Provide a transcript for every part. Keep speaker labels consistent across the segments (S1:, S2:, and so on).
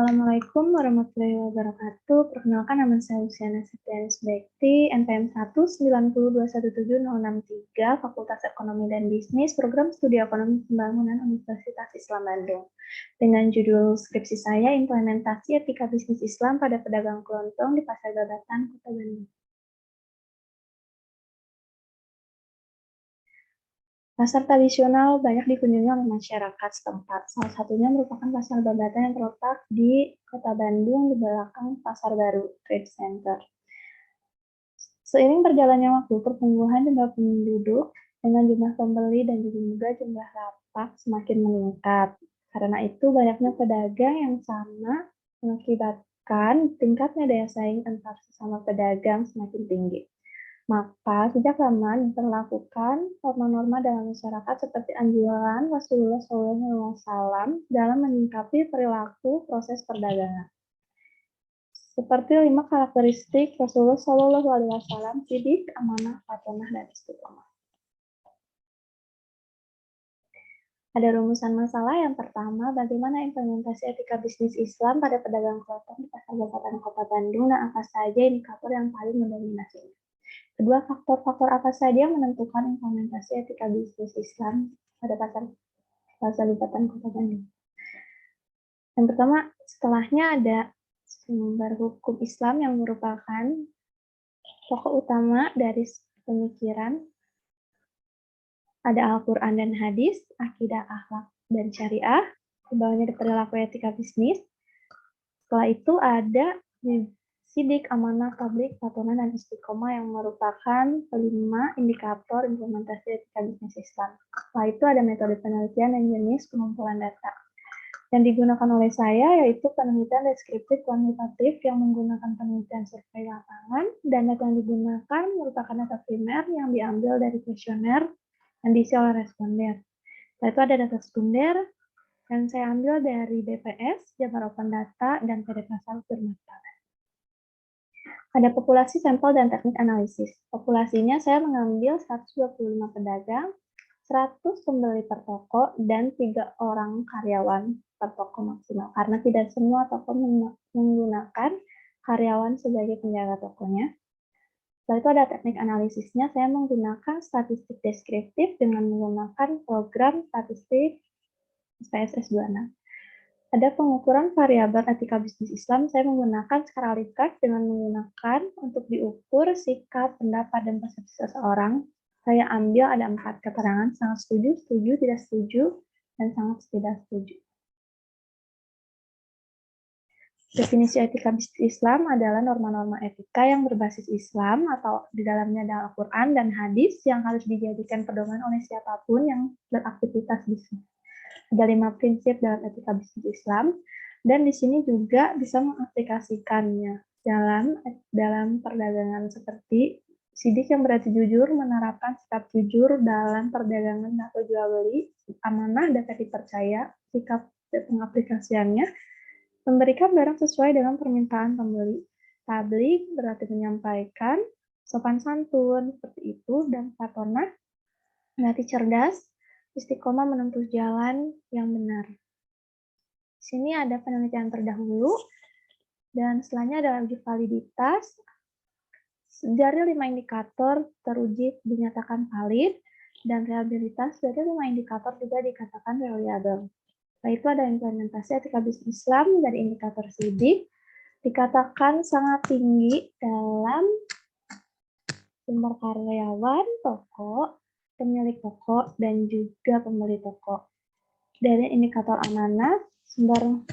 S1: Assalamualaikum warahmatullahi wabarakatuh. Perkenalkan, nama saya Luciana Septianis Bekti, NPM 190217063, Fakultas Ekonomi dan Bisnis, Program Studi Ekonomi Pembangunan Universitas Islam Bandung. Dengan judul skripsi saya, Implementasi Etika Bisnis Islam pada Pedagang Kelontong di Pasar Babatan, Kota Bandung. Pasar tradisional banyak dikunjungi oleh masyarakat setempat. Salah satunya merupakan Pasar Babatan yang terletak di Kota Bandung di belakang Pasar Baru Trade Center. Seiring berjalannya waktu, pertumbuhan jumlah penduduk dengan jumlah pembeli dan juga jumlah lapak semakin meningkat. Karena itu, banyaknya pedagang yang sama mengakibatkan tingkatnya daya saing antar sesama pedagang semakin tinggi. Maka sejak lama diberlakukan norma-norma dalam masyarakat seperti anjuran Rasulullah SAW dalam menyikapi perilaku proses perdagangan. Seperti 5 karakteristik Rasulullah SAW, sidik, amanah, patonah, dan istiqomah. Ada rumusan masalah yang pertama, bagaimana implementasi etika bisnis Islam pada pedagang kelontong di Pasar Babatan Kota Bandung dan apa saja indikator yang paling mendominasi. Kedua, faktor-faktor apa saja yang menentukan implementasi etika bisnis Islam pada Pasar Babatan Kota Bandung. Yang pertama, setelahnya ada sumber hukum Islam yang merupakan pokok utama dari pemikiran. Ada Al-Quran dan hadis, akidah, akhlak, dan syariah, di bawahnya ada perilaku etika bisnis. Setelah itu ada sidik, amanah, tablik, patonah, dan istiqomah yang merupakan 5 indikator implementasi etika bisnis Islam. Setelah itu ada metode penelitian dan jenis pengumpulan data. Yang digunakan oleh saya yaitu penelitian deskriptif kuantitatif yang menggunakan penelitian survei lapangan, dan data yang digunakan merupakan data primer yang diambil dari kuesioner yang diisi oleh responden. Setelah itu ada data sekunder yang saya ambil dari BPS, Jabar Open Data, dan PD Pasar Bermartabat. Ada populasi, sampel, dan teknik analisis. Populasinya saya mengambil 125 pedagang, 100 pembeli per toko, dan 3 orang karyawan per toko maksimal. Karena tidak semua toko menggunakan karyawan sebagai penjaga tokonya. Setelah itu ada teknik analisisnya, saya menggunakan statistik deskriptif dengan menggunakan program statistik SPSS 26. Ada pengukuran variabel etika bisnis Islam, saya menggunakan skala Likert dengan menggunakan untuk diukur sikap, pendapat, dan persepsi seseorang. Saya ambil ada 4 keterangan, sangat setuju, setuju, tidak setuju, dan sangat tidak setuju. Definisi etika bisnis Islam adalah norma-norma etika yang berbasis Islam atau di dalamnya ada Al-Quran dan hadis yang harus dijadikan pedoman oleh siapapun yang beraktivitas bisnis. Ada 5 prinsip dalam etika bisnis Islam, dan di sini juga bisa mengaplikasikannya dalam perdagangan seperti sidik yang berarti jujur, menerapkan sikap jujur dalam perdagangan atau jual beli, amanah dapat dipercaya, sikap pengaplikasiannya, memberikan barang sesuai dengan permintaan pembeli, tablik berarti menyampaikan, sopan santun seperti itu, dan patonah berarti cerdas, istiqomah menempuh jalan yang benar. Di sini ada penelitian terdahulu, dan setelahnya ada uji validitas. Dari 5 indikator teruji dinyatakan valid, dan reliabilitas dari 5 indikator juga dikatakan reliable. Setelah itu ada implementasi etika bisnis Islam dari indikator sidik, dikatakan sangat tinggi dalam sumber karyawan toko, pemilik toko, dan juga pembeli toko. Dari indikator amanah, sumber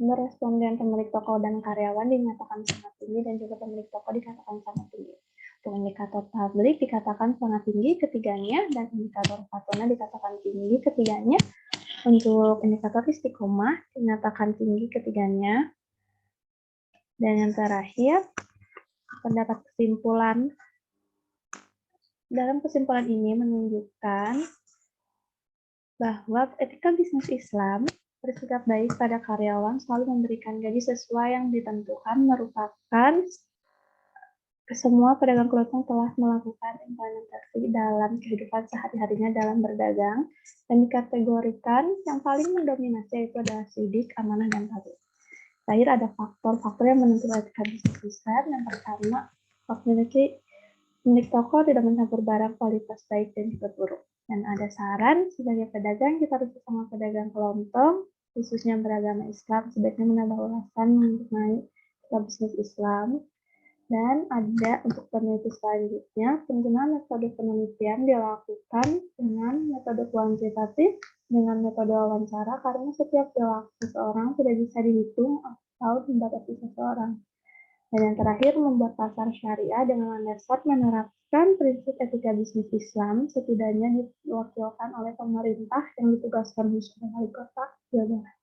S1: responden pemilik toko dan karyawan dinyatakan sangat tinggi, dan juga pemilik toko dikatakan sangat tinggi. Untuk indikator publik dikatakan sangat tinggi ketiganya, dan indikator patonah dikatakan tinggi ketiganya. Untuk indikator istiqomah dinyatakan tinggi ketiganya. Dan yang terakhir, terdapat kesimpulan. Dalam kesimpulan ini menunjukkan bahwa etika bisnis Islam bersikap baik pada karyawan, selalu memberikan gaji sesuai yang ditentukan, merupakan semua pedagang kelontong telah melakukan implementasi dalam kehidupan sehari-harinya dalam berdagang, dan dikategorikan yang paling mendominasi yaitu adalah sidik, amanah, dan tablik. terakhir ada faktor-faktor yang menentukan etika bisnis Islam. Yang pertama, pemilik toko tidak mencampur barang kualitas baik dan juga buruk. Dan ada saran, sebagai pedagang kita harus bersama pedagang kelontong, khususnya beragama Islam, sebaiknya menambah ulasan mengenai etika bisnis Islam. Dan ada untuk peneliti selanjutnya, penggunaan metode penelitian dilakukan dengan metode kuantitatif, dengan metode wawancara, karena setiap perilaku seseorang tidak bisa dihitung atau membatasi seseorang. Dan yang terakhir, membuat pasar syariah dengan dasar menerapkan prinsip etika bisnis Islam, setidaknya diwakilkan oleh pemerintah yang ditugaskan khusus oleh wali kota Jawa Barat.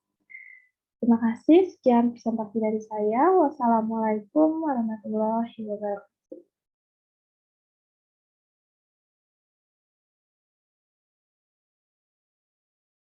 S1: Terima kasih, sekian presentasi dari saya. Wassalamualaikum warahmatullahi wabarakatuh.